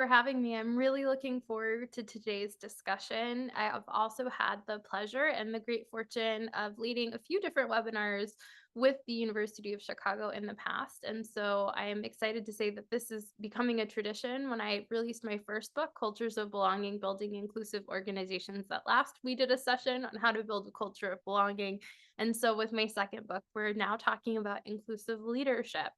for having me. I'm really looking forward to today's discussion. I have also had the pleasure and the great fortune of leading a few different webinars with the University of Chicago in the past. And so I am excited to say that this is becoming a tradition. When I released my first book, Cultures of Belonging Building Inclusive Organizations That Last, we did a session on how to build a culture of belonging. And so with my second book, we're now talking about inclusive leadership.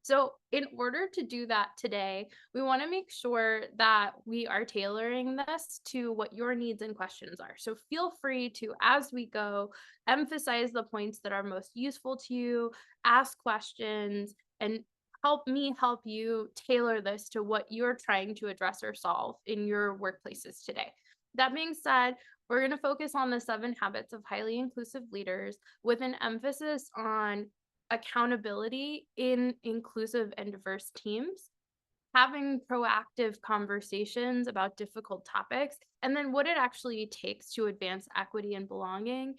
So, in order to do that today, we want to make sure that we are tailoring this to what your needs and questions are. So, feel free to, as we go, emphasize the points that are most useful to you, ask questions, and help me help you tailor this to what you're trying to address or solve in your workplaces today. That being said, we're going to focus on the 7 habits of highly inclusive leaders with an emphasis on accountability in inclusive and diverse teams, having proactive conversations about difficult topics, and then what it actually takes to advance equity and belonging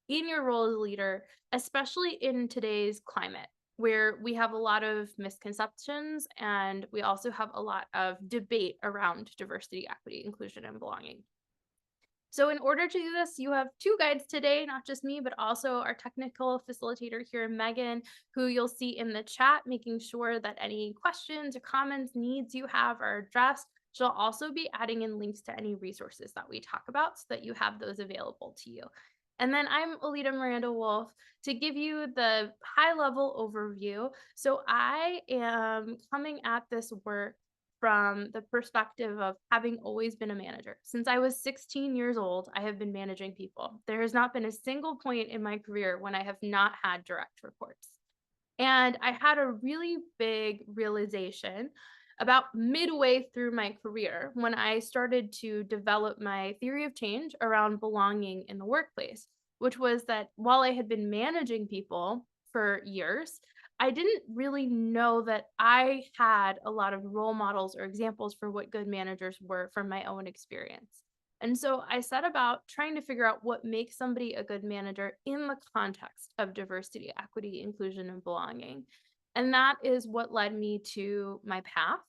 in your role as a leader, especially in today's climate, where we have a lot of misconceptions and we also have a lot of debate around diversity, equity, inclusion, and belonging. So in order to do this, you have 2 guides today, not just me, but also our technical facilitator here, Megan, who you'll see in the chat, making sure that any questions or comments, needs you have are addressed. She'll also be adding in links to any resources that we talk about so that you have those available to you. And then I'm Alida Miranda-Wolff to give you the high level overview. So I am coming at this work from the perspective of having always been a manager. Since I was 16 years old, I have been managing people. There has not been a single point in my career when I have not had direct reports. And I had a really big realization about midway through my career when I started to develop my theory of change around belonging in the workplace, which was that while I had been managing people for years, I didn't really know that I had a lot of role models or examples for what good managers were from my own experience. And so I set about trying to figure out what makes somebody a good manager in the context of diversity, equity, inclusion, and belonging. And that is what led me to my path.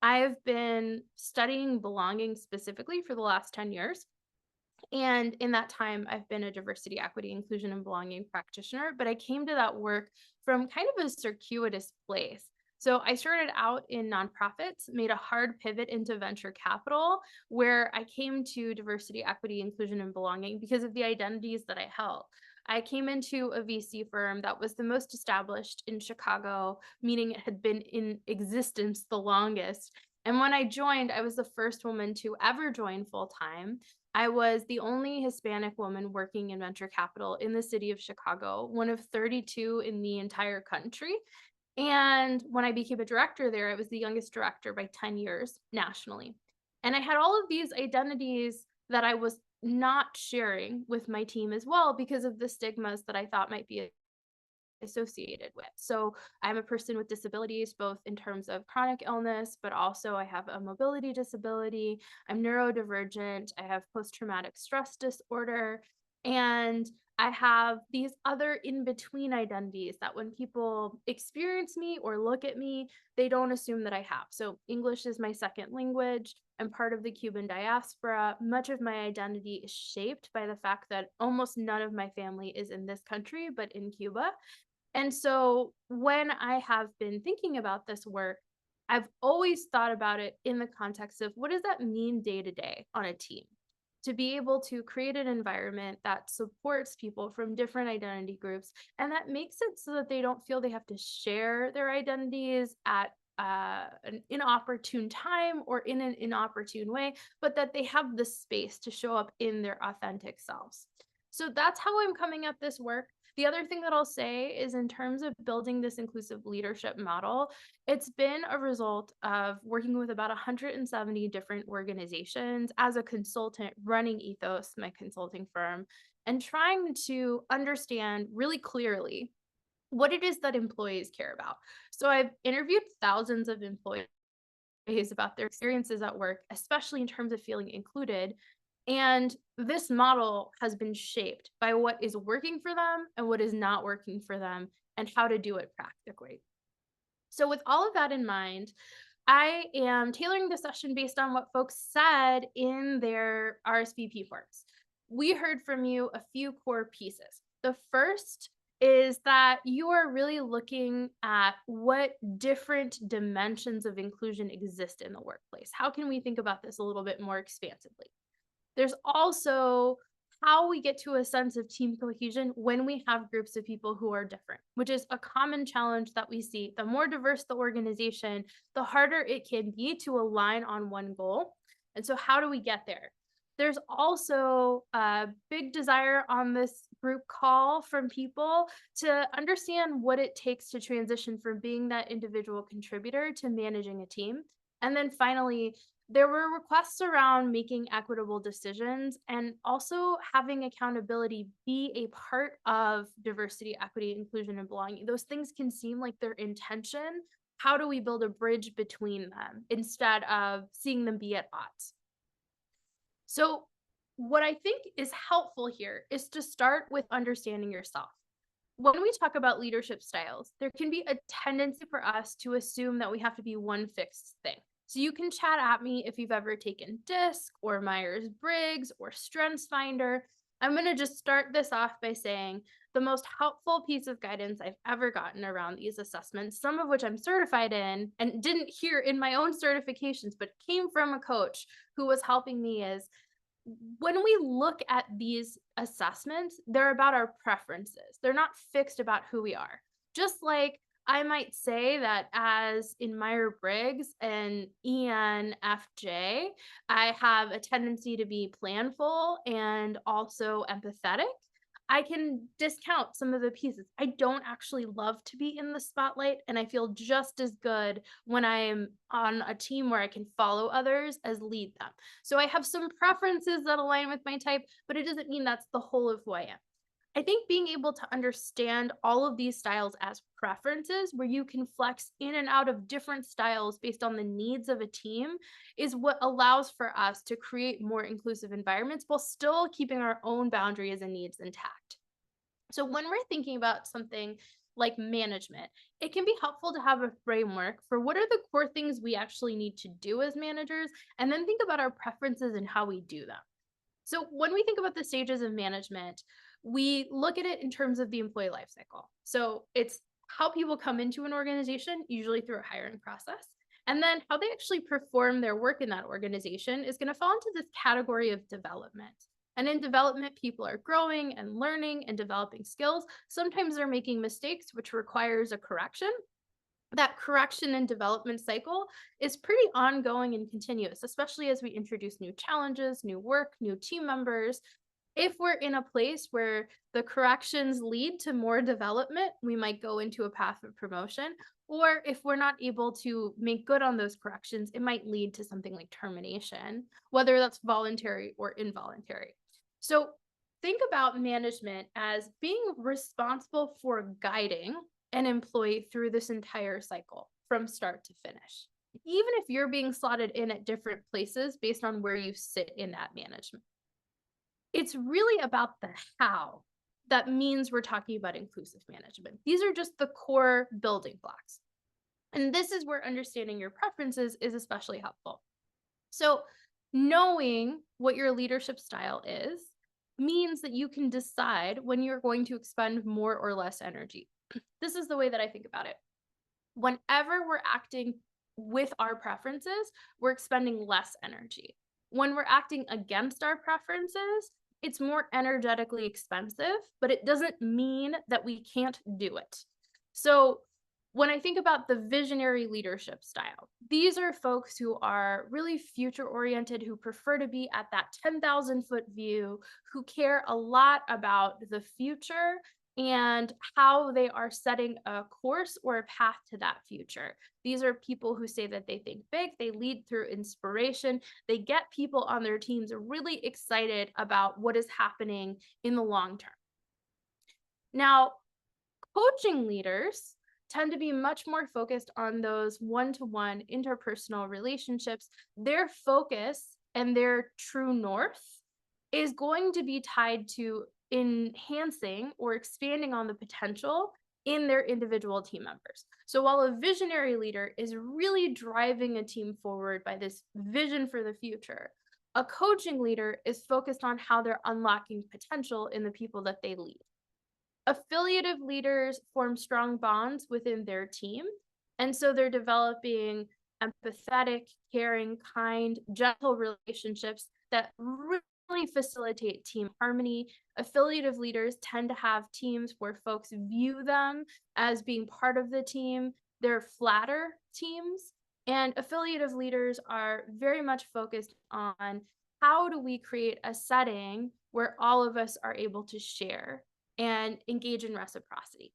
I've been studying belonging specifically for the last 10 years. And in that time, I've been a diversity, equity, inclusion, and belonging practitioner, but I came to that work from kind of a circuitous place. So I started out in nonprofits, made a hard pivot into venture capital, where I came to diversity, equity, inclusion, and belonging because of the identities that I held. I came into a VC firm that was the most established in Chicago, meaning it had been in existence the longest. And when I joined, I was the first woman to ever join full time. I was the only Hispanic woman working in venture capital in the city of Chicago, one of 32 in the entire country. And when I became a director there, I was the youngest director by 10 years nationally. And I had all of these identities that I was not sharing with my team as well because of the stigmas that I thought might be associated with. So I'm a person with disabilities, both in terms of chronic illness, but also I have a mobility disability. I'm neurodivergent. I have post traumatic stress disorder. And I have these other in between identities that when people experience me or look at me, they don't assume that I have. So English is my second language. I'm part of the Cuban diaspora. Much of my identity is shaped by the fact that almost none of my family is in this country, but in Cuba. And so when I have been thinking about this work, I've always thought about it in the context of what does that mean day to day on a team? To be able to create an environment that supports people from different identity groups and that makes it so that they don't feel they have to share their identities at an inopportune time or in an inopportune way, but that they have the space to show up in their authentic selves. So that's how I'm coming at this work. The other thing that I'll say is in terms of building this inclusive leadership model, it's been a result of working with about 170 different organizations as a consultant running Ethos, my consulting firm, and trying to understand really clearly what it is that employees care about. So I've interviewed thousands of employees about their experiences at work, especially in terms of feeling included. And this model has been shaped by what is working for them and what is not working for them and how to do it practically. So, with all of that in mind, I am tailoring the session based on what folks said in their RSVP forms. We heard from you a few core pieces. The first is that you are really looking at what different dimensions of inclusion exist in the workplace. How can we think about this a little bit more expansively? There's also how we get to a sense of team cohesion when we have groups of people who are different, which is a common challenge that we see. The more diverse the organization, the harder it can be to align on one goal. And so, how do we get there? There's also a big desire on this group call from people to understand what it takes to transition from being that individual contributor to managing a team. And then finally, there were requests around making equitable decisions and also having accountability be a part of diversity, equity, inclusion, and belonging. Those things can seem like they're in tension. How do we build a bridge between them instead of seeing them be at odds? So, what I think is helpful here is to start with understanding yourself. When we talk about leadership styles, there can be a tendency for us to assume that we have to be one fixed thing. So you can chat at me if you've ever taken DISC or Myers-Briggs or StrengthsFinder. I'm going to just start this off by saying the most helpful piece of guidance I've ever gotten around these assessments, some of which I'm certified in and didn't hear in my own certifications, but came from a coach who was helping me, is when we look at these assessments, they're about our preferences. They're not fixed about who we are. Just like I might say that as in Meyer Briggs and ENFJ, I have a tendency to be planful and also empathetic. I can discount some of the pieces. I don't actually love to be in the spotlight, and I feel just as good when I'm on a team where I can follow others as lead them. So I have some preferences that align with my type, but it doesn't mean that's the whole of who I am. I think being able to understand all of these styles as preferences, where you can flex in and out of different styles based on the needs of a team, is what allows for us to create more inclusive environments while still keeping our own boundaries and needs intact. So, when we're thinking about something like management, it can be helpful to have a framework for what are the core things we actually need to do as managers, and then think about our preferences and how we do them. So when we think about the stages of management, we look at it in terms of the employee life cycle. So it's how people come into an organization, usually through a hiring process. And then how they actually perform their work in that organization is going to fall into this category of development. And in development, people are growing and learning and developing skills. Sometimes they're making mistakes, which requires a correction. That correction and development cycle is pretty ongoing and continuous, especially as we introduce new challenges, new work, new team members. If we're in a place where the corrections lead to more development, we might go into a path of promotion. Or if we're not able to make good on those corrections, it might lead to something like termination, whether that's voluntary or involuntary. So think about management as being responsible for guiding an employee through this entire cycle from start to finish, even if you're being slotted in at different places based on where you sit in that management. It's really about the how that means we're talking about inclusive management. These are just the core building blocks. And this is where understanding your preferences is especially helpful. So, knowing what your leadership style is means that you can decide when you're going to expend more or less energy. This is the way that I think about it. Whenever we're acting with our preferences, we're expending less energy. When we're acting against our preferences, it's more energetically expensive, but it doesn't mean that we can't do it. So, when I think about the visionary leadership style, these are folks who are really future oriented, who prefer to be at that 10,000-foot view, who care a lot about the future and how they are setting a course or a path to that future. These are people who say that they think big, they lead through inspiration, they get people on their teams really excited about what is happening in the long term. Now, coaching leaders tend to be much more focused on those one-to-one interpersonal relationships. Their focus and their true north is going to be tied to enhancing or expanding on the potential in their individual team members. So while a visionary leader is really driving a team forward by this vision for the future, a coaching leader is focused on how they're unlocking potential in the people that they lead. Affiliative leaders form strong bonds within their team. And so they're developing empathetic, caring, kind, gentle relationships that really facilitate team harmony. Affiliative leaders tend to have teams where folks view them as being part of the team. They're flatter teams. And affiliative leaders are very much focused on how do we create a setting where all of us are able to share and engage in reciprocity.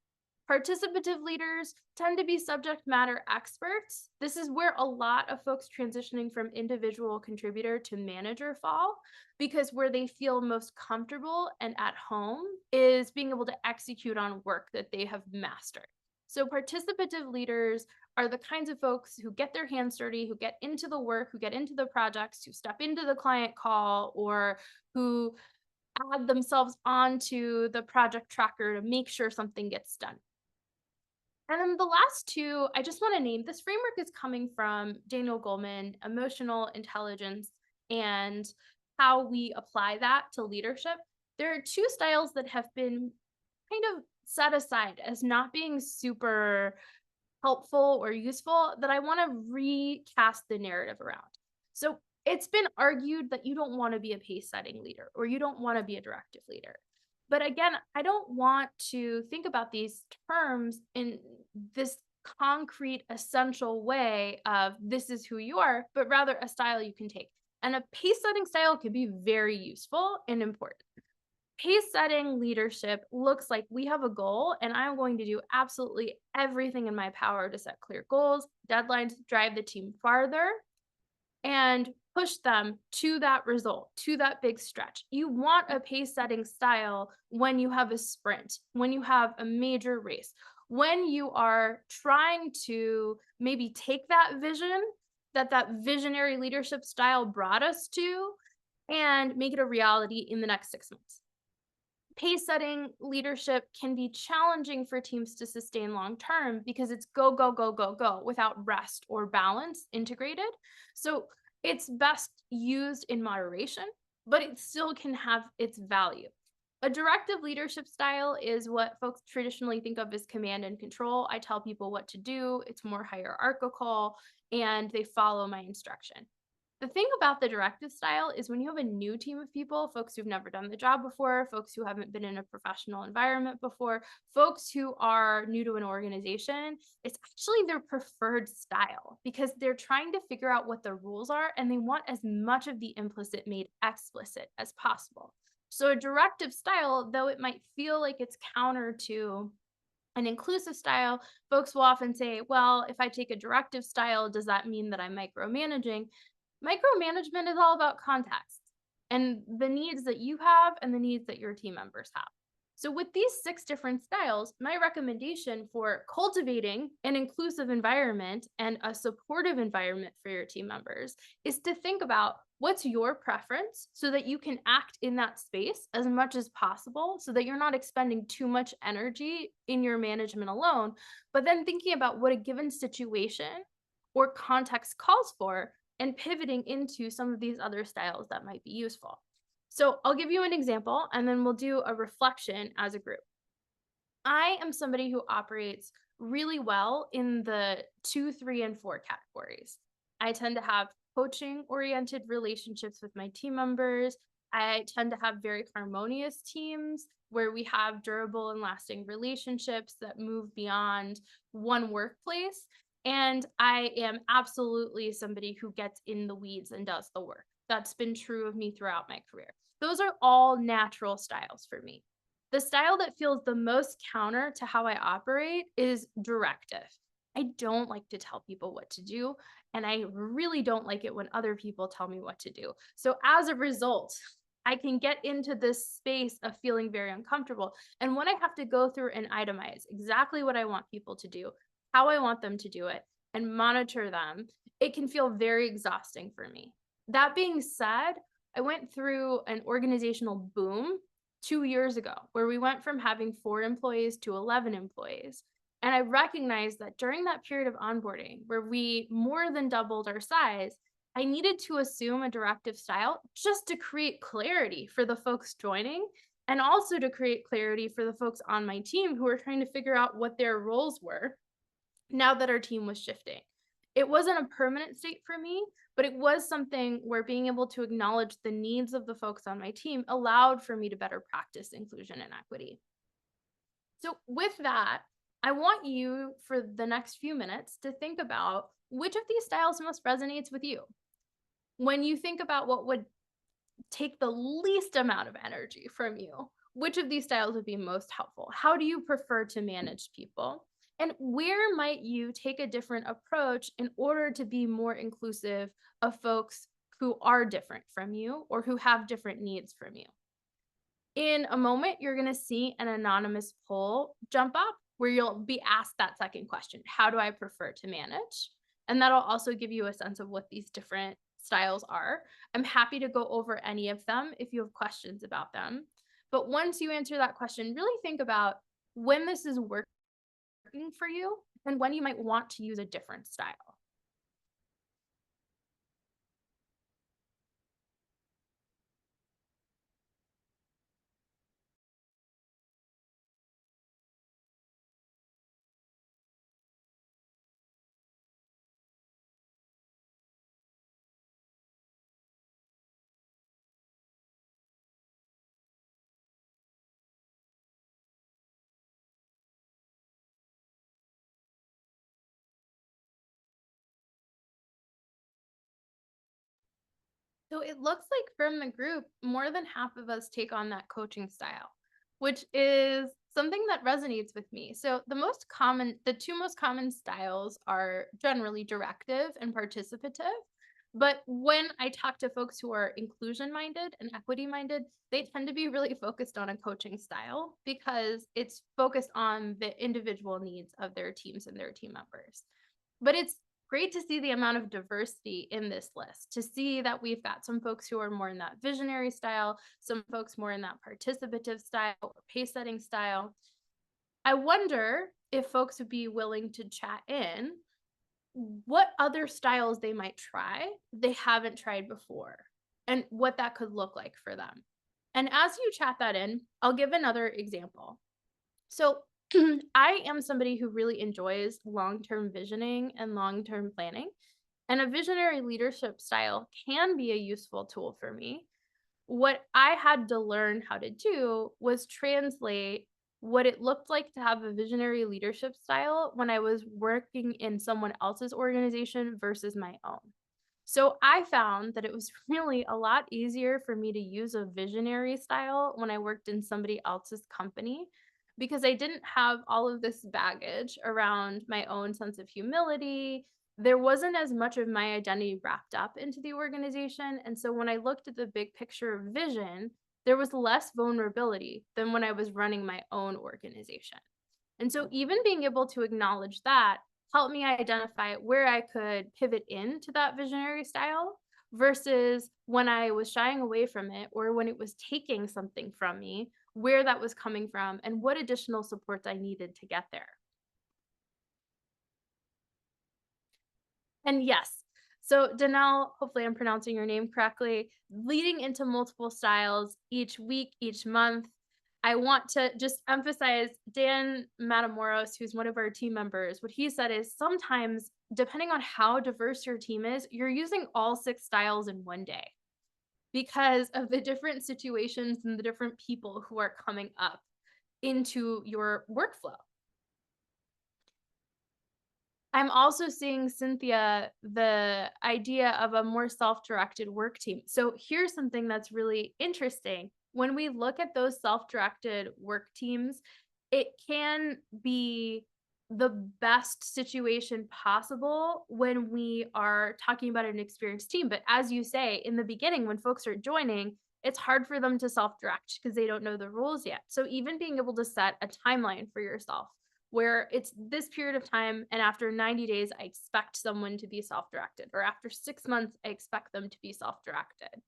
Participative leaders tend to be subject matter experts. This is where a lot of folks transitioning from individual contributor to manager fall, because where they feel most comfortable and at home is being able to execute on work that they have mastered. So, participative leaders are the kinds of folks who get their hands dirty, who get into the work, who get into the projects, who step into the client call, or who add themselves onto the project tracker to make sure something gets done. And then the last two, I just want to name this framework is coming from Daniel Goleman, emotional intelligence, and how we apply that to leadership. There are two styles that have been kind of set aside as not being super helpful or useful that I want to recast the narrative around. So it's been argued that you don't want to be a pace setting leader or you don't want to be a directive leader. But again, I don't want to think about these terms in this concrete, essential way of this is who you are, but rather a style you can take. And a pace setting style can be very useful and important. Pace setting leadership looks like we have a goal, and I'm going to do absolutely everything in my power to set clear goals, deadlines, drive the team farther, and push them to that result, to that big stretch. You want a pace setting style when you have a sprint, when you have a major race, when you are trying to maybe take that vision that visionary leadership style brought us to and make it a reality in the next 6 months. Pace setting leadership can be challenging for teams to sustain long term because it's go, go, go, go, go without rest or balance integrated. So it's best used in moderation, but it still can have its value. A directive leadership style is what folks traditionally think of as command and control. I tell people what to do, it's more hierarchical, and they follow my instruction. The thing about the directive style is when you have a new team of people, folks who've never done the job before, folks who haven't been in a professional environment before, folks who are new to an organization, it's actually their preferred style because they're trying to figure out what the rules are and they want as much of the implicit made explicit as possible. So a directive style, though it might feel like it's counter to an inclusive style, folks will often say, well, if I take a directive style, does that mean that I'm micromanaging? Micromanagement is all about context and the needs that you have and the needs that your team members have. So, with these 6 different styles, my recommendation for cultivating an inclusive environment and a supportive environment for your team members is to think about what's your preference so that you can act in that space as much as possible so that you're not expending too much energy in your management alone, but then thinking about what a given situation or context calls for and pivoting into some of these other styles that might be useful. So I'll give you an example and then we'll do a reflection as a group. I am somebody who operates really well in the 2, 3, and 4 categories. I tend to have coaching oriented relationships with my team members. I tend to have very harmonious teams where we have durable and lasting relationships that move beyond one workplace. And I am absolutely somebody who gets in the weeds and does the work. That's been true of me throughout my career. Those are all natural styles for me. The style that feels the most counter to how I operate is directive. I don't like to tell people what to do, and I really don't like it when other people tell me what to do. So as a result, I can get into this space of feeling very uncomfortable. And when I have to go through and itemize exactly what I want people to do, how I want them to do it, and monitor them, it can feel very exhausting for me. That being said, I went through an organizational boom 2 years ago, where we went from having 4 employees to 11 employees. And I recognized that during that period of onboarding, where we more than doubled our size, I needed to assume a directive style just to create clarity for the folks joining and also to create clarity for the folks on my team who were trying to figure out what their roles were now that our team was shifting. It wasn't a permanent state for me, but it was something where being able to acknowledge the needs of the folks on my team allowed for me to better practice inclusion and equity. So, with that, I want you for the next few minutes to think about which of these styles most resonates with you. When you think about what would take the least amount of energy from you, which of these styles would be most helpful? How do you prefer to manage people? And where might you take a different approach in order to be more inclusive of folks who are different from you or who have different needs from you? In a moment, you're going to see an anonymous poll jump up where you'll be asked that second question: how do I prefer to manage? And that'll also give you a sense of what these different styles are. I'm happy to go over any of them if you have questions about them. But once you answer that question, really think about when this is working for you and when you might want to use a different style. So it looks like from the group, more than half of us take on that coaching style, which is something that resonates with me. So the two most common styles are generally directive and participative. But when I talk to folks who are inclusion minded and equity minded, they tend to be really focused on a coaching style because it's focused on the individual needs of their teams and their team members. But it's great to see the amount of diversity in this list, to see that we've got some folks who are more in that visionary style, some folks more in that participative style or pace setting style. I wonder if folks would be willing to chat in what other styles they might try they haven't tried before and what that could look like for them. And as you chat that in, I'll give another example. So I am somebody who really enjoys long-term visioning and long-term planning, and a visionary leadership style can be a useful tool for me. What I had to learn how to do was translate what it looked like to have a visionary leadership style when I was working in someone else's organization versus my own. So I found that it was really a lot easier for me to use a visionary style when I worked in somebody else's company because I didn't have all of this baggage around my own sense of humility. There wasn't as much of my identity wrapped up into the organization. And so when I looked at the big picture vision, there was less vulnerability than when I was running my own organization. And so even being able to acknowledge that helped me identify where I could pivot into that visionary style versus when I was shying away from it or when it was taking something from me, where that was coming from and what additional supports I needed to get there. And yes, so Danelle, hopefully I'm pronouncing your name correctly, leading into multiple styles each week, each month. I want to just emphasize Dan Matamoros, who's one of our team members. What he said is sometimes, depending on how diverse your team is, you're using all 6 styles in one day because of the different situations and the different people who are coming up into your workflow. I'm also seeing, Cynthia, the idea of a more self-directed work team. So here's something that's really interesting. When we look at those self-directed work teams, it can be the best situation possible when we are talking about an experienced team. But as you say, in the beginning, when folks are joining, it's hard for them to self-direct because they don't know the rules yet. So even being able to set a timeline for yourself where it's this period of time and after 90 days I expect someone to be self-directed, or after 6 months I expect them to be self-directed.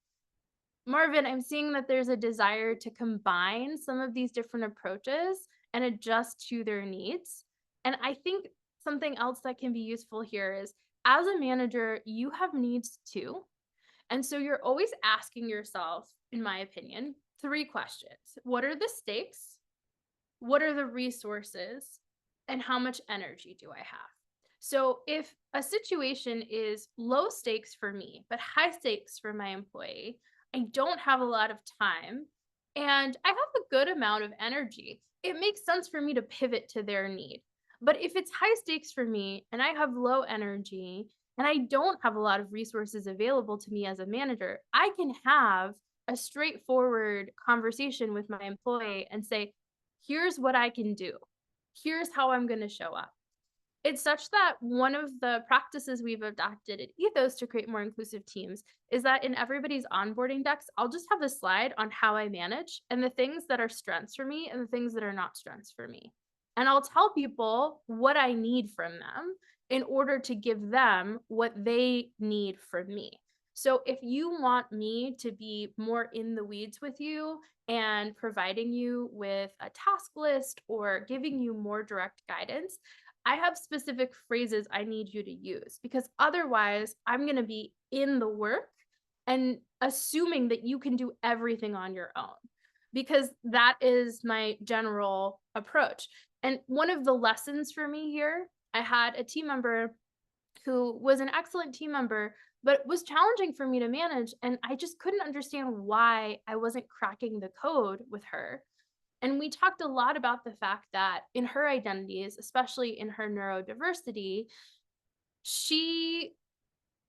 Marvin, I'm seeing that there's a desire to combine some of these different approaches and adjust to their needs. And I think something else that can be useful here is as a manager, you have needs too. And so you're always asking yourself, in my opinion, three questions. What are the stakes? What are the resources? And how much energy do I have? So if a situation is low stakes for me, but high stakes for my employee, I don't have a lot of time and I have a good amount of energy, it makes sense for me to pivot to their need. But if it's high stakes for me and I have low energy and I don't have a lot of resources available to me as a manager, I can have a straightforward conversation with my employee and say, here's what I can do. Here's how I'm going to show up. It's such that one of the practices we've adopted at Ethos to create more inclusive teams is that in everybody's onboarding decks, I'll just have a slide on how I manage and the things that are strengths for me and the things that are not strengths for me. And I'll tell people what I need from them in order to give them what they need from me. So if you want me to be more in the weeds with you and providing you with a task list or giving you more direct guidance, I have specific phrases I need you to use because otherwise I'm going to be in the work and assuming that you can do everything on your own because that is my general approach. And one of the lessons for me here, I had a team member who was an excellent team member, but was challenging for me to manage. And I just couldn't understand why I wasn't cracking the code with her. And we talked a lot about the fact that in her identities, especially in her neurodiversity, she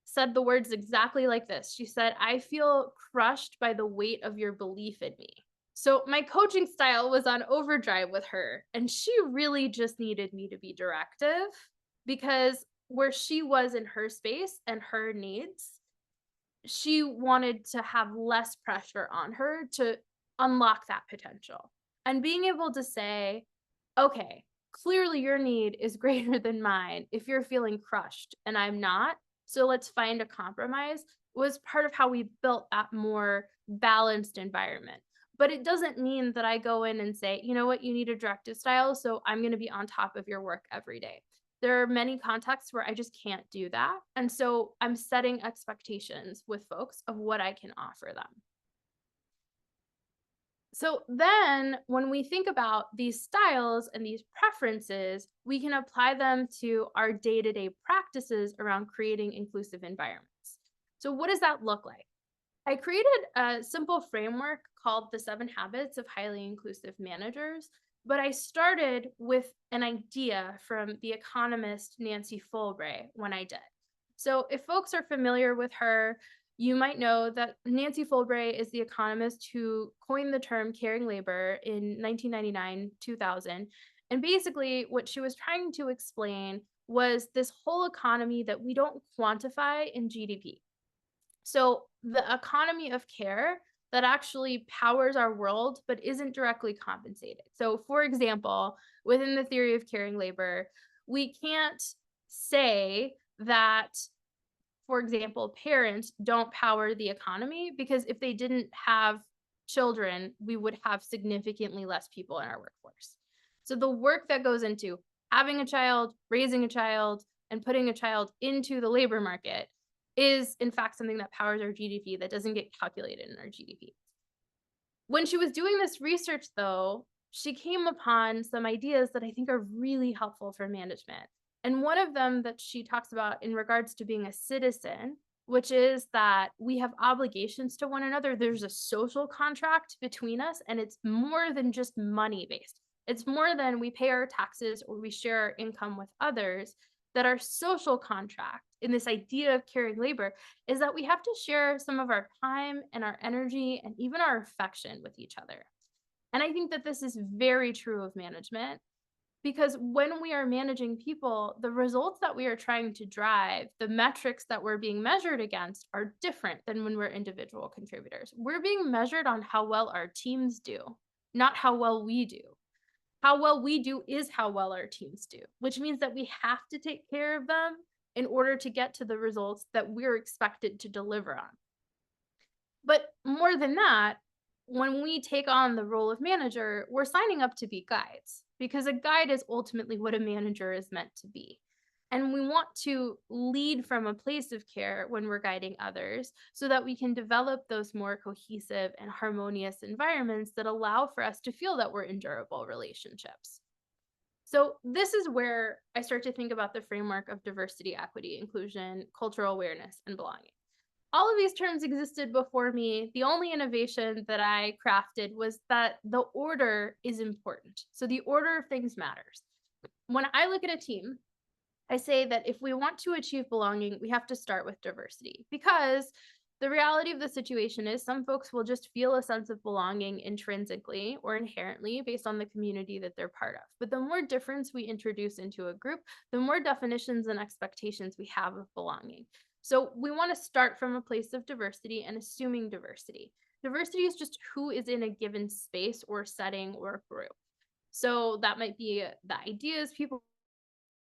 said the words exactly like this. She said, I feel crushed by the weight of your belief in me. So my coaching style was on overdrive with her, and she really just needed me to be directive because where she was in her space and her needs, she wanted to have less pressure on her to unlock that potential. And being able to say, okay, clearly your need is greater than mine if you're feeling crushed and I'm not. So let's find a compromise was part of how we built that more balanced environment. But it doesn't mean that I go in and say, you know what, you need a directive style. So I'm going to be on top of your work every day. There are many contexts where I just can't do that. And so I'm setting expectations with folks of what I can offer them. So then when we think about these styles and these preferences, we can apply them to our day-to-day practices around creating inclusive environments. So what does that look like? I created a simple framework called the 7 Habits of Highly Inclusive Managers, but I started with an idea from the economist Nancy Fulbright when I did. So if folks are familiar with her, you might know that Nancy Fulbright is the economist who coined the term caring labor in 1999, 2000. And basically, what she was trying to explain was this whole economy that we don't quantify in GDP. So the economy of care that actually powers our world, but isn't directly compensated. So, for example, within the theory of caring labor, we can't say that, for example, parents don't power the economy because if they didn't have children, we would have significantly less people in our workforce. So, the work that goes into having a child, raising a child, and putting a child into the labor market is in fact something that powers our GDP that doesn't get calculated in our GDP. When she was doing this research, though, she came upon some ideas that I think are really helpful for management. And one of them that she talks about in regards to being a citizen, which is that we have obligations to one another. There's a social contract between us, and it's more than just money based. It's more than we pay our taxes or we share our income with others. That our social contract in this idea of caring labor is that we have to share some of our time and our energy and even our affection with each other. And I think that this is very true of management because when we are managing people, the results that we are trying to drive, the metrics that we're being measured against are different than when we're individual contributors. We're being measured on how well our teams do, not how well we do. How well we do is how well our teams do, which means that we have to take care of them in order to get to the results that we're expected to deliver on. But more than that, when we take on the role of manager, we're signing up to be guides because a guide is ultimately what a manager is meant to be. And we want to lead from a place of care when we're guiding others so that we can develop those more cohesive and harmonious environments that allow for us to feel that we're in durable relationships. So, this is where I start to think about the framework of diversity, equity, inclusion, cultural awareness, and belonging. All of these terms existed before me. The only innovation that I crafted was that the order is important. So the order of things matters. When I look at a team, I say that if we want to achieve belonging, we have to start with diversity because the reality of the situation is some folks will just feel a sense of belonging intrinsically or inherently based on the community that they're part of. But the more difference we introduce into a group, the more definitions and expectations we have of belonging. So we want to start from a place of diversity and assuming diversity. Diversity is just who is in a given space or setting or group. So that might be the ideas people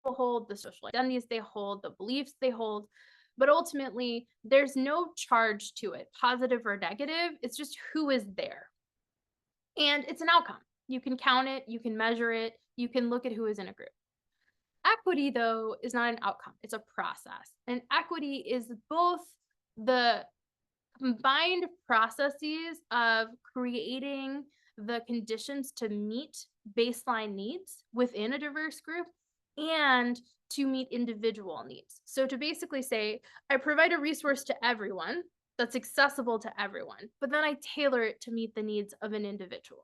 hold, the social identities they hold, the beliefs they hold. But ultimately, there's no charge to it, positive or negative. It's just who is there. And it's an outcome. You can count it, you can measure it, you can look at who is in a group. Equity, though, is not an outcome, it's a process. And equity is both the combined processes of creating the conditions to meet baseline needs within a diverse group and to meet individual needs. So to basically say, I provide a resource to everyone that's accessible to everyone, but then I tailor it to meet the needs of an individual.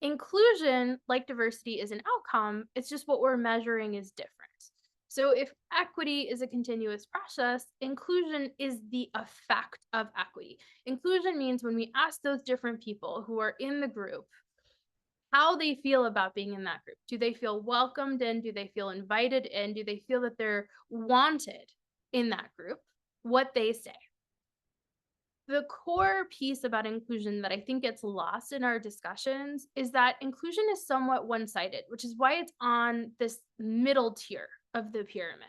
Inclusion, like diversity, is an outcome. It's just what we're measuring is different. So if equity is a continuous process, inclusion is the effect of equity. Inclusion means when we ask those different people who are in the group how they feel about being in that group. Do they feel welcomed in? Do they feel invited in? Do they feel that they're wanted in that group? What they say. The core piece about inclusion that I think gets lost in our discussions is that inclusion is somewhat one sided, which is why it's on this middle tier of the pyramid.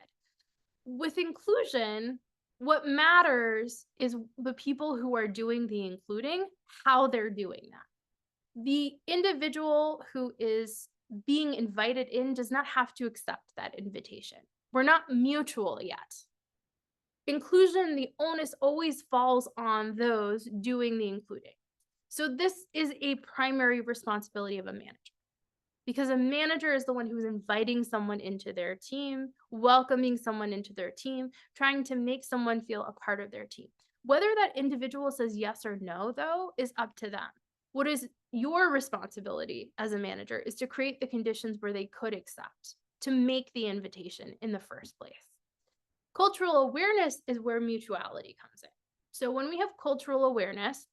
With inclusion, what matters is the people who are doing the including, how they're doing that. The individual who is being invited in does not have to accept that invitation. We're not mutual yet. Inclusion, the onus always falls on those doing the including. So this is a primary responsibility of a manager because a manager is the one who's inviting someone into their team, welcoming someone into their team, trying to make someone feel a part of their team. Whether that individual says yes or no, though, is up to them. What is your responsibility as a manager is to create the conditions where they could accept, to make the invitation in the first place. Cultural awareness is where mutuality comes in. So when we have cultural awareness,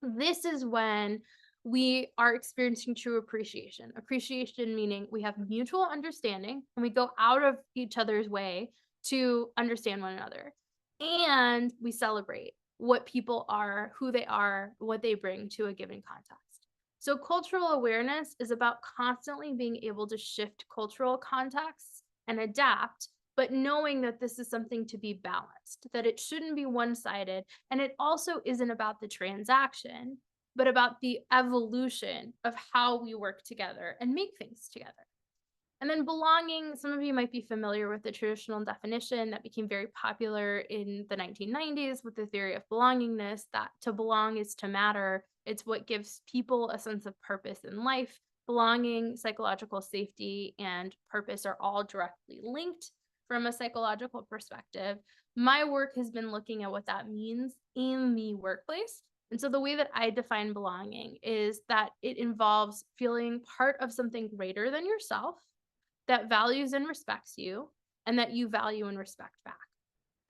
this is when we are experiencing true appreciation. Appreciation meaning we have mutual understanding and we go out of each other's way to understand one another. And we celebrate what people are, who they are, what they bring to a given context. So cultural awareness is about constantly being able to shift cultural contexts and adapt, but knowing that this is something to be balanced, that it shouldn't be one-sided, and it also isn't about the transaction, but about the evolution of how we work together and make things together. And then belonging, some of you might be familiar with the traditional definition that became very popular in the 1990s with the theory of belongingness, that to belong is to matter. It's what gives people a sense of purpose in life. Belonging, psychological safety, and purpose are all directly linked from a psychological perspective. My work has been looking at what that means in the workplace. And so the way that I define belonging is that it involves feeling part of something greater than yourself that values and respects you and that you value and respect back.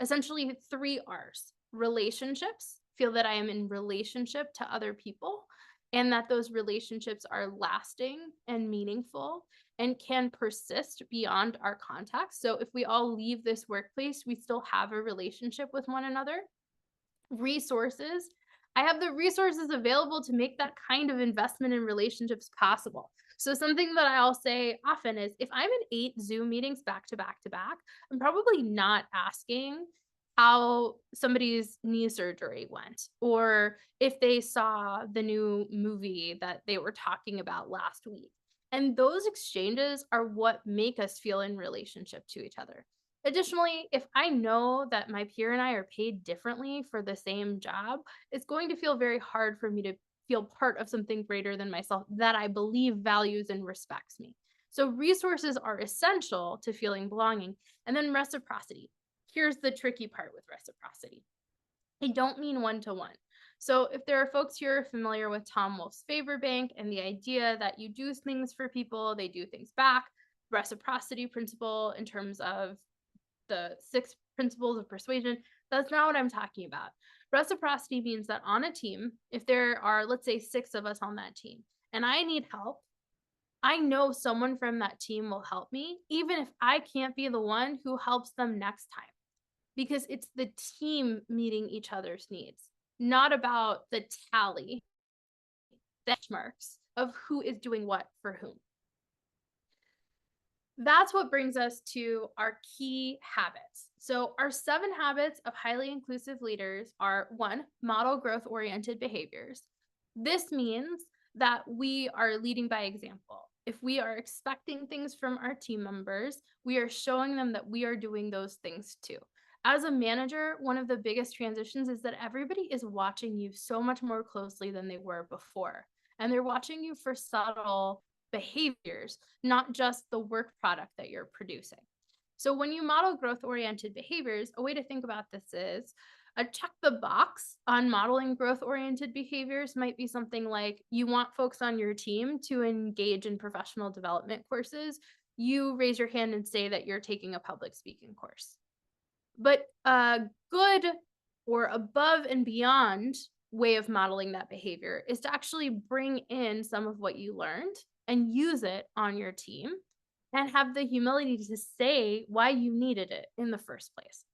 Essentially, 3 R's. Relationships, feel that I am in relationship to other people and that those relationships are lasting and meaningful and can persist beyond our context. So if we all leave this workplace, we still have a relationship with one another. Resources, I have the resources available to make that kind of investment in relationships possible. So something that I'll say often is if I'm in 8 Zoom meetings back to back to back, I'm probably not asking how somebody's knee surgery went, or if they saw the new movie that they were talking about last week. And those exchanges are what make us feel in relationship to each other. Additionally, if I know that my peer and I are paid differently for the same job, it's going to feel very hard for me to feel part of something greater than myself that I believe values and respects me. So, resources are essential to feeling belonging. And then reciprocity. Here's the tricky part with reciprocity. I don't mean one to one. So, if there are folks here familiar with Tom Wolfe's favor bank and the idea that you do things for people, they do things back, reciprocity principle in terms of the 6 principles of persuasion, that's not what I'm talking about. Reciprocity means that on a team, if there are, let's say, 6 of us on that team, and I need help, I know someone from that team will help me, even if I can't be the one who helps them next time, because it's the team meeting each other's needs, not about the tally, benchmarks of who is doing what for whom. That's what brings us to our key habits. So, our 7 habits of highly inclusive leaders are: 1, model growth oriented behaviors. This means that we are leading by example. If we are expecting things from our team members, we are showing them that we are doing those things too. As a manager, one of the biggest transitions is that everybody is watching you so much more closely than they were before. And they're watching you for subtle behaviors, not just the work product that you're producing. So when you model growth oriented behaviors, a way to think about this is a check the box on modeling growth oriented behaviors might be something like: you want folks on your team to engage in professional development courses. You raise your hand and say that you're taking a public speaking course. But a good or above and beyond way of modeling that behavior is to actually bring in some of what you learned and use it on your team and have the humility to say why you needed it in the first place.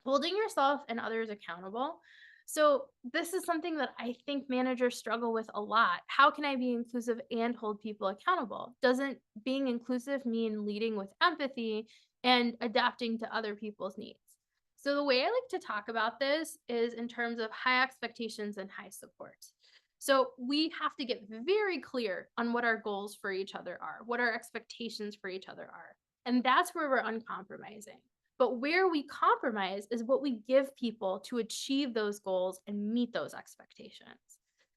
Holding yourself and others accountable. So, this is something that I think managers struggle with a lot. How can I be inclusive and hold people accountable? Doesn't being inclusive mean leading with empathy and adapting to other people's needs? So, the way I like to talk about this is in terms of high expectations and high support. So, we have to get very clear on what our goals for each other are, what our expectations for each other are. And that's where we're uncompromising. But where we compromise is what we give people to achieve those goals and meet those expectations.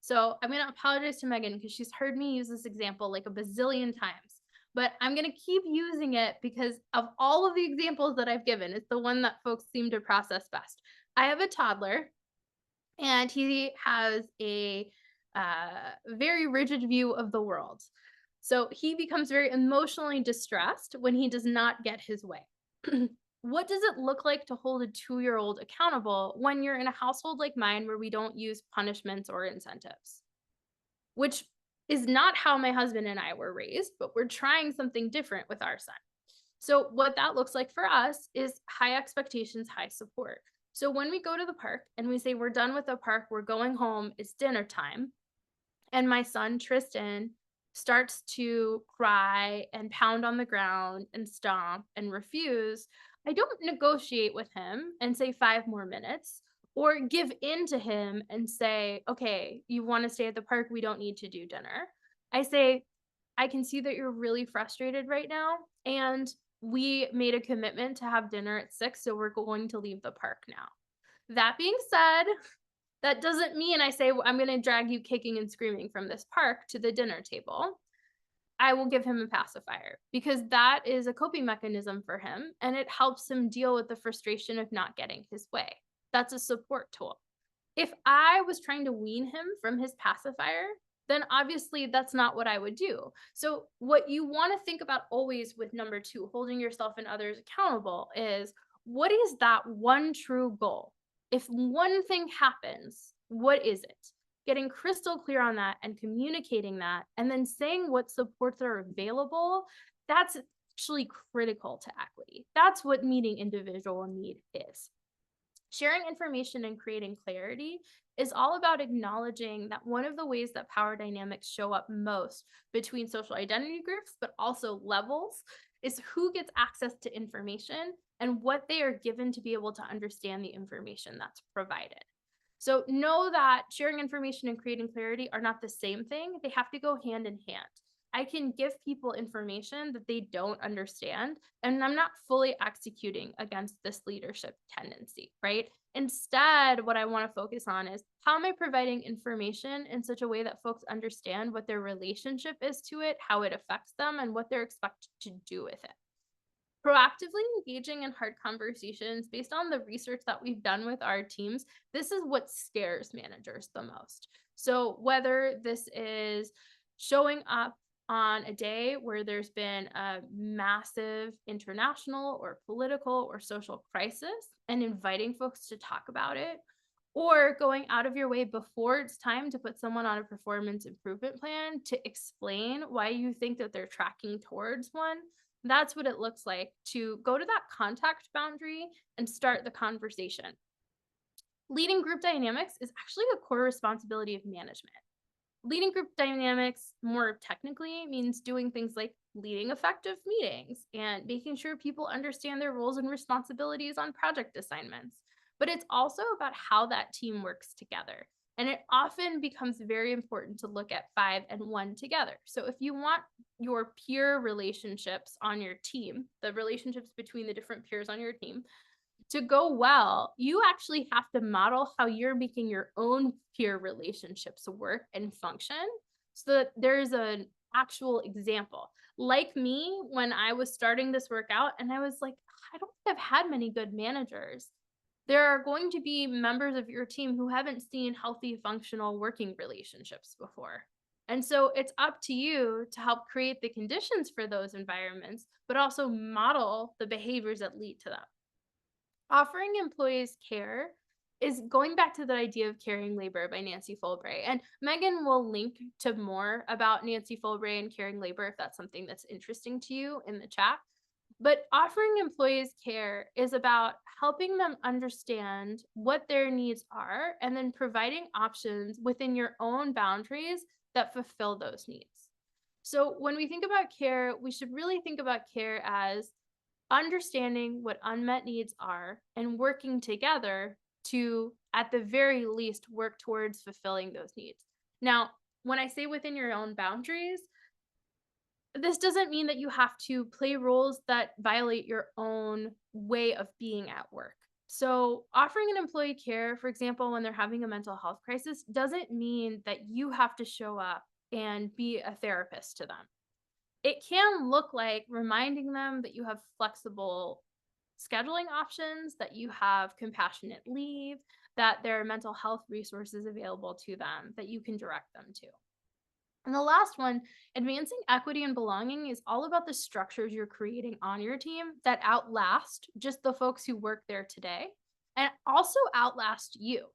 So I'm going to apologize to Megan because she's heard me use this example like a bazillion times, but I'm going to keep using it because of all of the examples that I've given, it's the one that folks seem to process best. I have a toddler and he has a very rigid view of the world. So he becomes very emotionally distressed when he does not get his way. What does it look like to hold a 2-year-old accountable when you're in a household like mine where we don't use punishments or incentives? Which is not how my husband and I were raised, but we're trying something different with our son. So, what that looks like for us is high expectations, high support. So, when we go to the park and we say, we're done with the park, we're going home, it's dinner time, and my son, Tristan, starts to cry and pound on the ground and stomp and refuse, I don't negotiate with him and say 5 more minutes or give in to him and say, okay, you want to stay at the park? We don't need to do dinner. I say, I can see that you're really frustrated right now. And we made a commitment to have dinner at 6. So we're going to leave the park now. That being said, that doesn't mean I say, I'm going to drag you kicking and screaming from this park to the dinner table. I will give him a pacifier because that is a coping mechanism for him and it helps him deal with the frustration of not getting his way. That's a support tool. If I was trying to wean him from his pacifier, then obviously that's not what I would do. So, what you want to think about always with number 2, holding yourself and others accountable, is what is that one true goal? If one thing happens, what is it? Getting crystal clear on that and communicating that, and then saying what supports are available, that's actually critical to equity. That's what meeting individual need is. Sharing information and creating clarity is all about acknowledging that one of the ways that power dynamics show up most between social identity groups, but also levels, is who gets access to information and what they are given to be able to understand the information that's provided. So know that sharing information and creating clarity are not the same thing. They have to go hand in hand. I can give people information that they don't understand, and I'm not fully executing against this leadership tendency, right? Instead, what I want to focus on is how am I providing information in such a way that folks understand what their relationship is to it, how it affects them, and what they're expected to do with it. Proactively engaging in hard conversations based on the research that we've done with our teams, this is what scares managers the most. So, whether this is showing up on a day where there's been a massive international or political or social crisis and inviting folks to talk about it, or going out of your way before it's time to put someone on a performance improvement plan to explain why you think that they're tracking towards one, that's what it looks like to go to that contact boundary and start the conversation. Leading group dynamics is actually a core responsibility of management. Leading group dynamics more technically means doing things like leading effective meetings and making sure people understand their roles and responsibilities on project assignments. But it's also about how that team works together. And it often becomes very important to look at 5 and 1 together. So if you want your peer relationships on your team, the relationships between the different peers on your team, to go well, you actually have to model how you're making your own peer relationships work and function so that there's an actual example. Like me, when I was starting this workout, and I was like, I don't think I've had many good managers. There are going to be members of your team who haven't seen healthy, functional working relationships before. And so it's up to you to help create the conditions for those environments, but also model the behaviors that lead to them. Offering employees care is going back to the idea of caring labor by Nancy Fulbray. And Megan will link to more about Nancy Fulbray and caring labor if that's something that's interesting to you in the chat. But offering employees care is about helping them understand what their needs are and then providing options within your own boundaries that fulfill those needs. So when we think about care, we should really think about care as understanding what unmet needs are and working together to, at the very least, work towards fulfilling those needs. Now, when I say within your own boundaries, this doesn't mean that you have to play roles that violate your own way of being at work. So, offering an employee care, for example, when they're having a mental health crisis, doesn't mean that you have to show up and be a therapist to them. It can look like reminding them that you have flexible scheduling options, that you have compassionate leave, that there are mental health resources available to them that you can direct them to. And the last one, advancing equity and belonging, is all about the structures you're creating on your team that outlast just the folks who work there today and also outlast you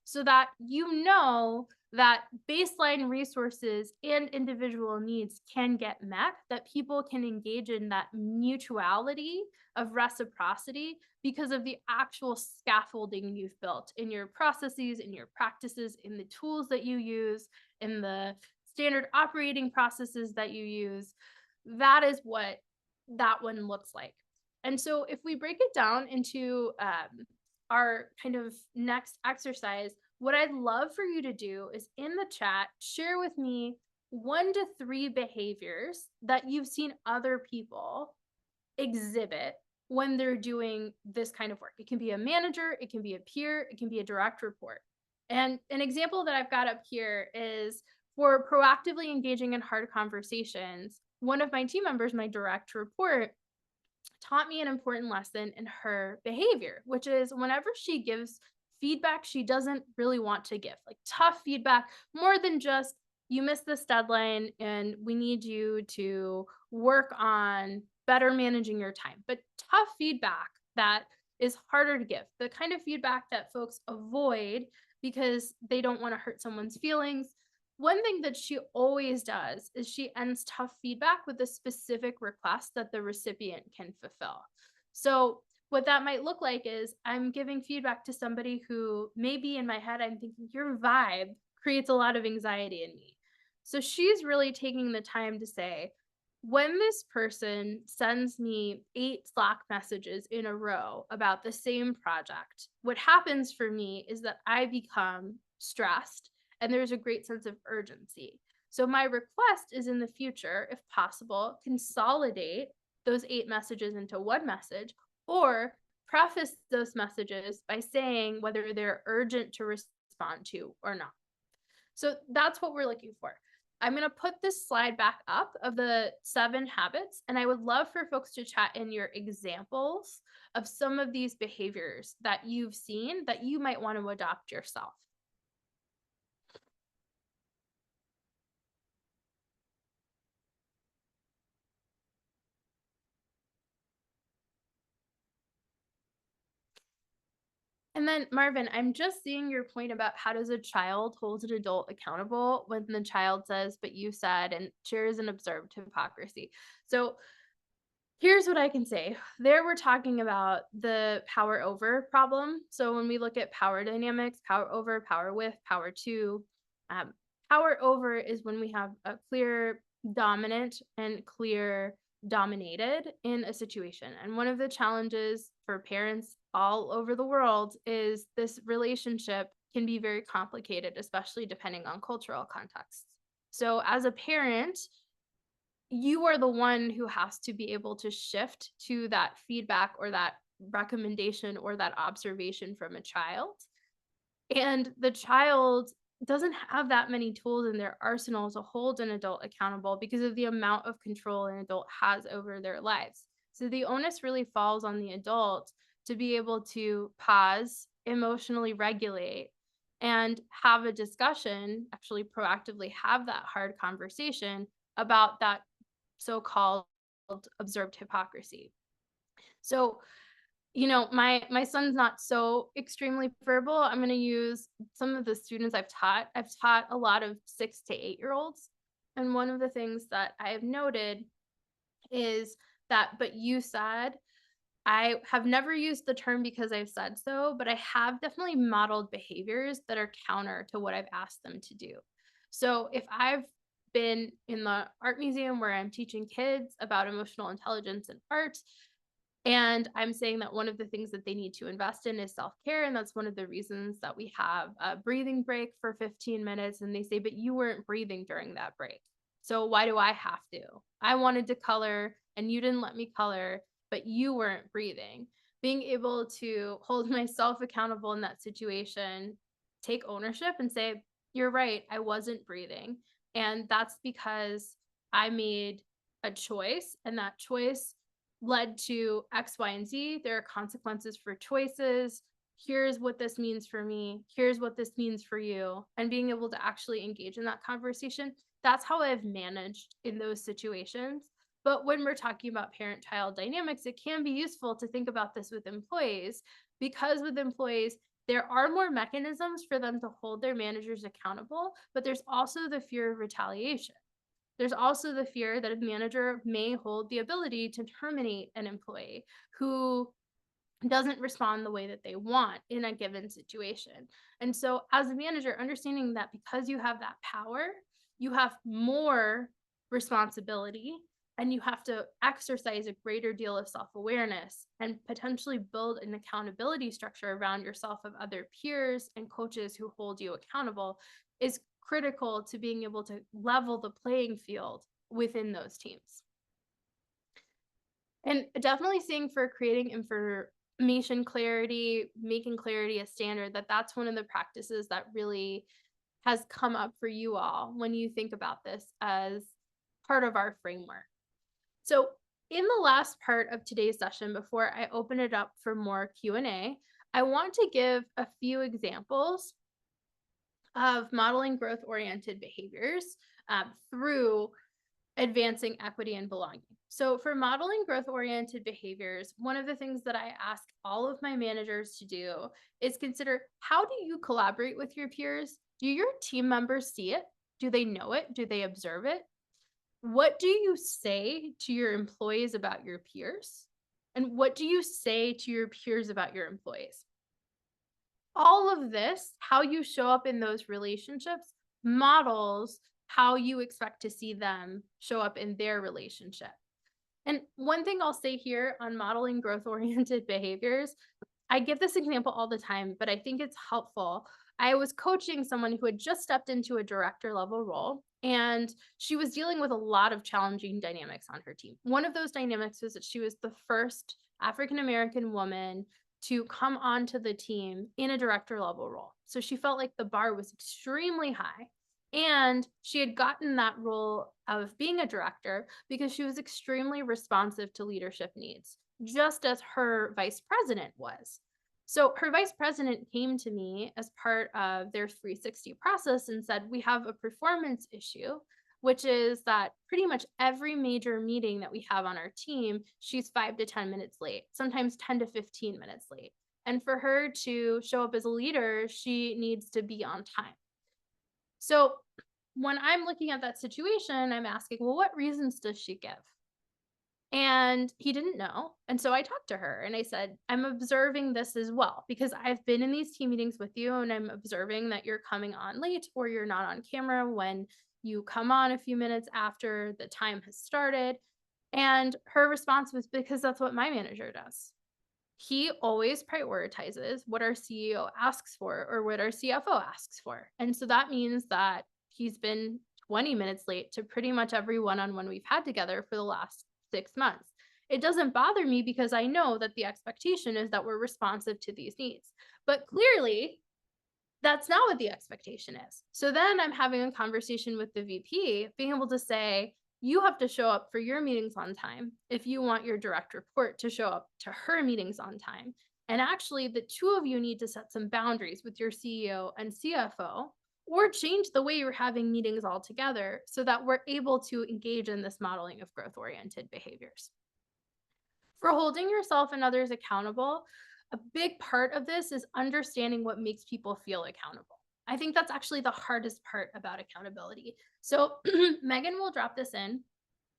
so that you know that baseline resources and individual needs can get met, that people can engage in that mutuality of reciprocity because of the actual scaffolding you've built in your processes, in your practices, in the tools that you use, in the standard operating processes that you use. That is what that one looks like. And so if we break it down into our kind of next exercise, what I'd love for you to do is in the chat, share with me 1 to 3 behaviors that you've seen other people exhibit when they're doing this kind of work. It can be a manager, it can be a peer, it can be a direct report. And an example that I've got up here is for proactively engaging in hard conversations. One of my team members, my direct report, taught me an important lesson in her behavior, which is whenever she gives feedback she doesn't really want to give, like tough feedback, more than just you missed this deadline and we need you to work on better managing your time, but tough feedback that is harder to give, the kind of feedback that folks avoid because they don't want to hurt someone's feelings. One thing that she always does is she ends tough feedback with a specific request that the recipient can fulfill. So, what that might look like is I'm giving feedback to somebody who maybe in my head I'm thinking, your vibe creates a lot of anxiety in me. So, she's really taking the time to say, When this person sends me 8 Slack messages in a row about the same project, what happens for me is that I become stressed and there's a great sense of urgency. So, my request is in the future, if possible, consolidate those 8 messages into one message or preface those messages by saying whether they're urgent to respond to or not. So that's what we're looking for. I'm going to put this slide back up of the 7 habits, and I would love for folks to chat in your examples of some of these behaviors that you've seen that you might want to adopt yourself. And then, Marvin, I'm just seeing your point about how does a child hold an adult accountable when the child says, but you said, and shares an observed hypocrisy. So here's what I can say. There we're talking about the power over problem. So when we look at power dynamics, power over, power with, power to, um, power over is when we have a clear dominant and clear dominated in a situation. And one of the challenges for parents all over the world is this relationship can be very complicated, especially depending on cultural contexts. So as a parent, you are the one who has to be able to shift to that feedback or that recommendation or that observation from a child. And the child doesn't have that many tools in their arsenal to hold an adult accountable because of the amount of control an adult has over their lives. So the onus really falls on the adult to be able to pause, emotionally regulate, and have a discussion, actually proactively have that hard conversation about that so-called observed hypocrisy. So, my son's not so extremely verbal. I'm going to use some of the students I've taught. I've taught a lot of 6 to 8-year-olds, and one of the things that I have noted is that but you said I have never used the term because I've said so, but I have definitely modeled behaviors that are counter to what I've asked them to do. So if I've been in the art museum where I'm teaching kids about emotional intelligence and art, and I'm saying that one of the things that they need to invest in is self care. And that's one of the reasons that we have a breathing break for 15 minutes. And they say, but you weren't breathing during that break. So why do I have to? I wanted to color and you didn't let me color, but you weren't breathing. Being able to hold myself accountable in that situation, take ownership and say, you're right, I wasn't breathing. And that's because I made a choice, and that choice led to X, Y, and Z. There are consequences for choices. Here's what this means for me. Here's what this means for you. And being able to actually engage in that conversation. That's how I've managed in those situations. But when we're talking about parent child dynamics, it can be useful to think about this with employees because with employees, there are more mechanisms for them to hold their managers accountable, but there's also the fear of retaliation. There's also the fear that a manager may hold the ability to terminate an employee who doesn't respond the way that they want in a given situation. And so, as a manager, understanding that because you have that power, you have more responsibility and you have to exercise a greater deal of self awareness and potentially build an accountability structure around yourself of other peers and coaches who hold you accountable is critical to being able to level the playing field within those teams. And definitely seeing for creating information clarity, making clarity a standard, that's one of the practices that really has come up for you all when you think about this as part of our framework. So, in the last part of today's session, before I open it up for more Q&A, I want to give a few examples of modeling growth-oriented behaviors through advancing equity and belonging. So, for modeling growth oriented behaviors, one of the things that I ask all of my managers to do is consider how do you collaborate with your peers? Do your team members see it? Do they know it? Do they observe it? What do you say to your employees about your peers? And what do you say to your peers about your employees? All of this, how you show up in those relationships, models how you expect to see them show up in their relationship. And one thing I'll say here on modeling growth oriented behaviors, I give this example all the time, but I think it's helpful. I was coaching someone who had just stepped into a director level role, and she was dealing with a lot of challenging dynamics on her team. One of those dynamics was that she was the first African American woman to come onto the team in a director level role. So she felt like the bar was extremely high. And she had gotten that role of being a director because she was extremely responsive to leadership needs, just as her vice president was. So her vice president came to me as part of their 360 process and said, "We have a performance issue, which is that pretty much every major meeting that we have on our team, she's 5 to 10 minutes late, sometimes 10 to 15 minutes late. And for her to show up as a leader, she needs to be on time." So when I'm looking at that situation, I'm asking, well, what reasons does she give? And he didn't know. And so I talked to her and I said, "I'm observing this as well because I've been in these team meetings with you and I'm observing that you're coming on late or you're not on camera when you come on a few minutes after the time has started." And her response was, "Because that's what my manager does. He always prioritizes what our CEO asks for or what our CFO asks for. And so that means that he's been 20 minutes late to pretty much every one on one we've had together for the last 6 months. It doesn't bother me because I know that the expectation is that we're responsive to these needs." But clearly, that's not what the expectation is. So then I'm having a conversation with the VP, being able to say, "You have to show up for your meetings on time if you want your direct report to show up to her meetings on time. And actually, the two of you need to set some boundaries with your CEO and CFO or change the way you're having meetings altogether so that we're able to engage in this modeling of growth oriented behaviors." For holding yourself and others accountable, a big part of this is understanding what makes people feel accountable. I think that's actually the hardest part about accountability. So, Megan will drop this in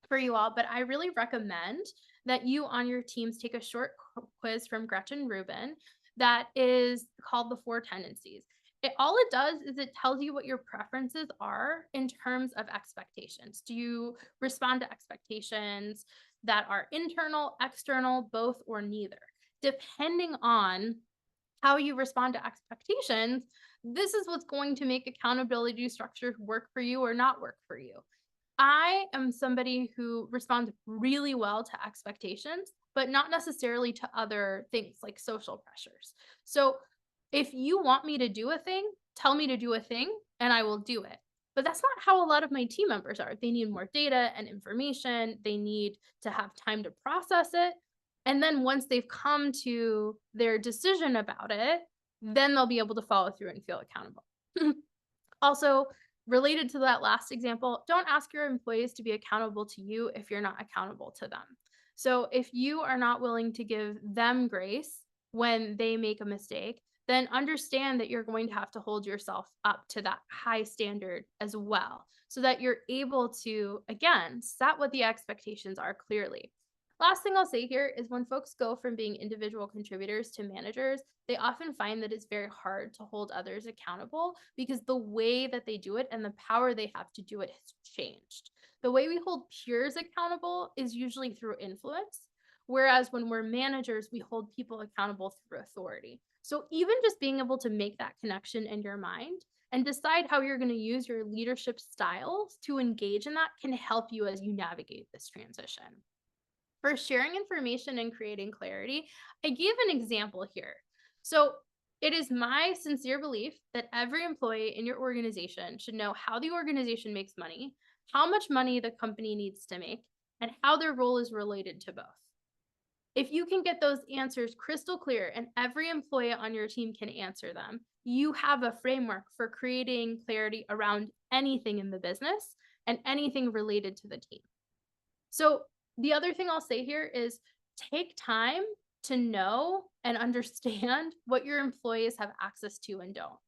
for you all, but I really recommend that you on your teams take a short quiz from Gretchen Rubin that is called the Four Tendencies. All it does is it tells you what your preferences are in terms of expectations. Do you respond to expectations that are internal, external, both, or neither? Depending on how you respond to expectations, this is what's going to make accountability structures work for you or not work for you. I am somebody who responds really well to expectations, but not necessarily to other things like social pressures. So if you want me to do a thing, tell me to do a thing and I will do it. But that's not how a lot of my team members are. They need more data and information. They need to have time to process it. And then once they've come to their decision about it, then they'll be able to follow through and feel accountable. Also, related to that last example, don't ask your employees to be accountable to you if you're not accountable to them. So if you are not willing to give them grace when they make a mistake, then understand that you're going to have to hold yourself up to that high standard as well, so that you're able to, again, set what the expectations are clearly. Last thing I'll say here is when folks go from being individual contributors to managers, they often find that it's very hard to hold others accountable because the way that they do it and the power they have to do it has changed. The way we hold peers accountable is usually through influence, whereas when we're managers, we hold people accountable through authority. So even just being able to make that connection in your mind and decide how you're going to use your leadership styles to engage in that can help you as you navigate this transition. For sharing information and creating clarity, I give an example here. So, it is my sincere belief that every employee in your organization should know how the organization makes money, how much money the company needs to make, and how their role is related to both. If you can get those answers crystal clear and every employee on your team can answer them, you have a framework for creating clarity around anything in the business and anything related to the team. So the other thing I'll say here is take time to know and understand what your employees have access to and don't.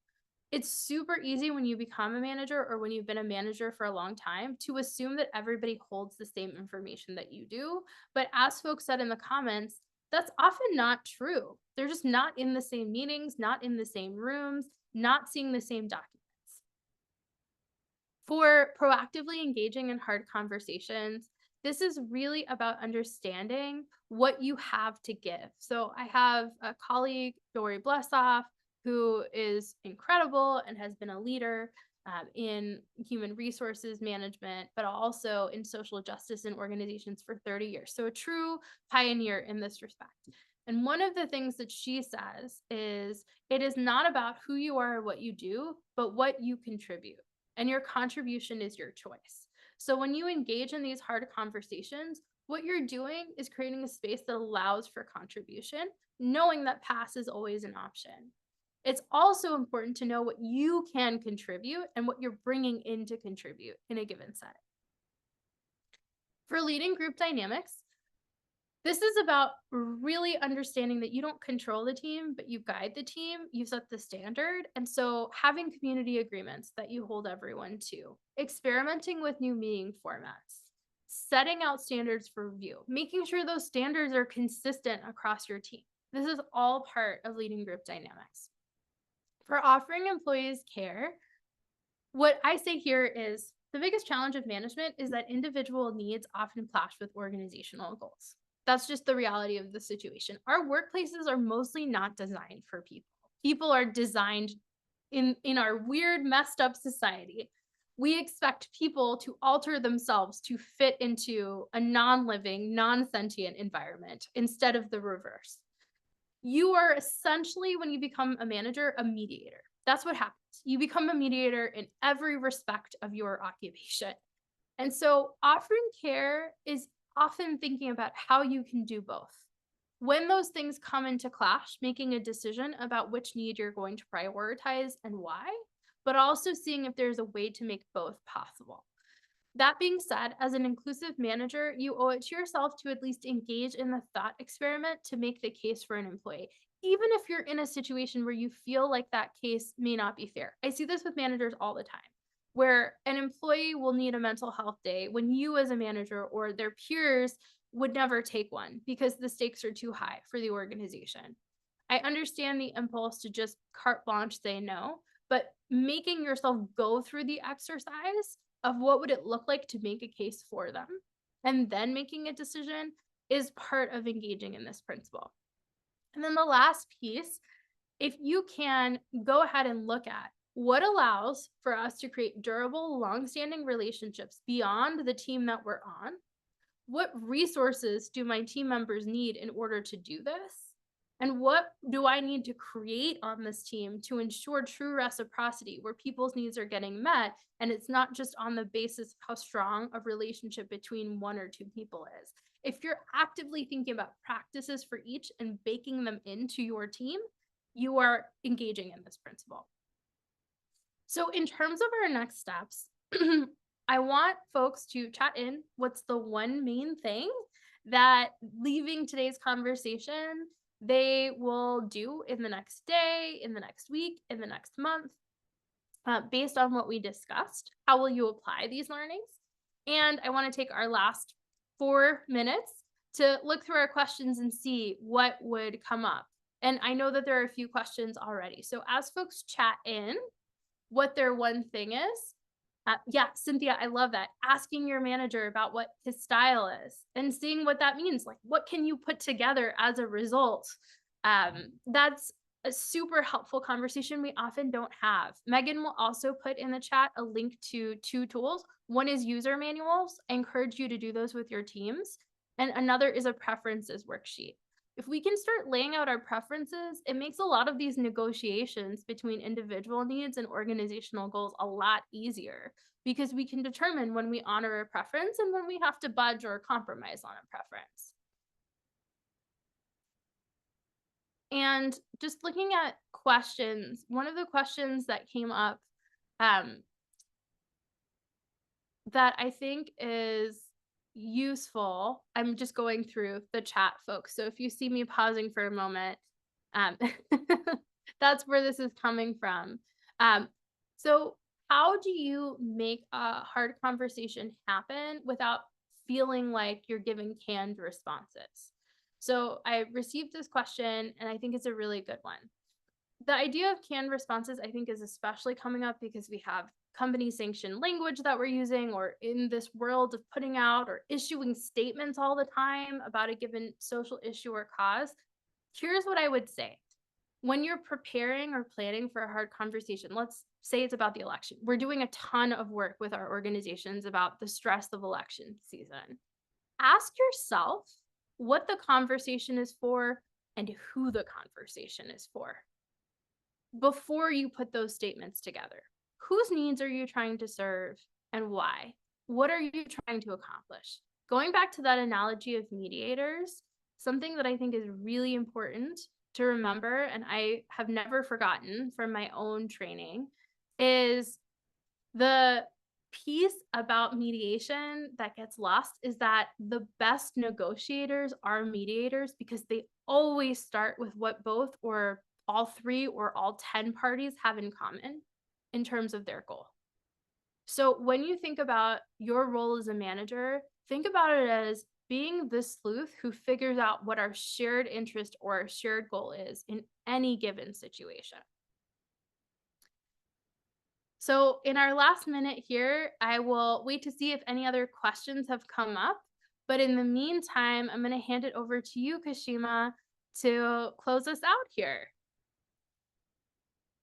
It's super easy when you become a manager or when you've been a manager for a long time to assume that everybody holds the same information that you do. But as folks said in the comments, that's often not true. They're just not in the same meetings, not in the same rooms, not seeing the same documents. For proactively engaging in hard conversations, this is really about understanding what you have to give. So I have a colleague, Dory Blessoff, who is incredible and has been a leader in human resources management, but also in social justice and organizations for 30 years. So a true pioneer in this respect. And one of the things that she says is it is not about who you are or what you do, but what you contribute. And your contribution is your choice. So when you engage in these hard conversations, what you're doing is creating a space that allows for contribution, knowing that pass is always an option. It's also important to know what you can contribute and what you're bringing in to contribute in a given setting. For leading group dynamics, this is about really understanding that you don't control the team, but you guide the team, you set the standard. And so having community agreements that you hold everyone to, experimenting with new meeting formats, setting out standards for review, making sure those standards are consistent across your team. This is all part of leading group dynamics. For offering employees care, what I say here is the biggest challenge of management is that individual needs often clash with organizational goals. That's just the reality of the situation. Our workplaces are mostly not designed for people. People are designed in our weird, messed up society. We expect people to alter themselves to fit into a non-living, non-sentient environment instead of the reverse. You are essentially, when you become a manager, a mediator. That's what happens. You become a mediator in every respect of your occupation. And so offering care is often thinking about how you can do both. When those things come into clash, making a decision about which need you're going to prioritize and why, but also seeing if there's a way to make both possible. That being said, as an inclusive manager, you owe it to yourself to at least engage in the thought experiment to make the case for an employee, even if you're in a situation where you feel like that case may not be fair. I see this with managers all the time, where an employee will need a mental health day when you, as a manager or their peers, would never take one because the stakes are too high for the organization. I understand the impulse to just carte blanche say no, but making yourself go through the exercise of what would it look like to make a case for them and then making a decision is part of engaging in this principle. And then the last piece, if you can go ahead and look at what allows for us to create durable, long-standing relationships beyond the team that we're on, what resources do my team members need in order to do this? And what do I need to create on this team to ensure true reciprocity where people's needs are getting met? And it's not just on the basis of how strong a relationship between one or two people is. If you're actively thinking about practices for each and baking them into your team, you are engaging in this principle. So in terms of our next steps, I want folks to chat in what's the one main thing that leaving today's conversation they will do in the next day, in the next week, in the next month, based on what we discussed. How will you apply these learnings? And I want to take our last 4 minutes to look through our questions and see what would come up. And I know that there are a few questions already. So as folks chat in what their one thing is, yeah, Cynthia, I love that. Asking your manager about what his style is and seeing what that means. Like, what can you put together as a result? That's a super helpful conversation we often don't have. Megan will also put in the chat a link to 2 tools. One is user manuals. I encourage you to do those with your teams. And another is a preferences worksheet. If we can start laying out our preferences, it makes a lot of these negotiations between individual needs and organizational goals a lot easier because we can determine when we honor a preference and when we have to budge or compromise on a preference. And just looking at questions, one of the questions that came up that I think is useful. I'm just going through the chat, folks. So if you see me pausing for a moment, um, that's where this is coming from. So how do you make a hard conversation happen without feeling like you're giving canned responses? So I received this question and I think it's a really good one. The idea of canned responses, I think, is especially coming up because we have company sanctioned language that we're using, or in this world of putting out or issuing statements all the time about a given social issue or cause. Here's what I would say: when you're preparing or planning for a hard conversation, let's say it's about the election. We're doing a ton of work with our organizations about the stress of election season. Ask yourself what the conversation is for and who the conversation is for before you put those statements together. Whose needs are you trying to serve and why? What are you trying to accomplish? Going back to that analogy of mediators, something that I think is really important to remember, and I have never forgotten from my own training, is the piece about mediation that gets lost is that the best negotiators are mediators because they always start with what both or all three or all 10 parties have in common in terms of their goal. So when you think about your role as a manager, think about it as being the sleuth who figures out what our shared interest or our shared goal is in any given situation. So in our last minute here, I will wait to see if any other questions have come up. But in the meantime, I'm going to hand it over to you, Kashima, to close us out here.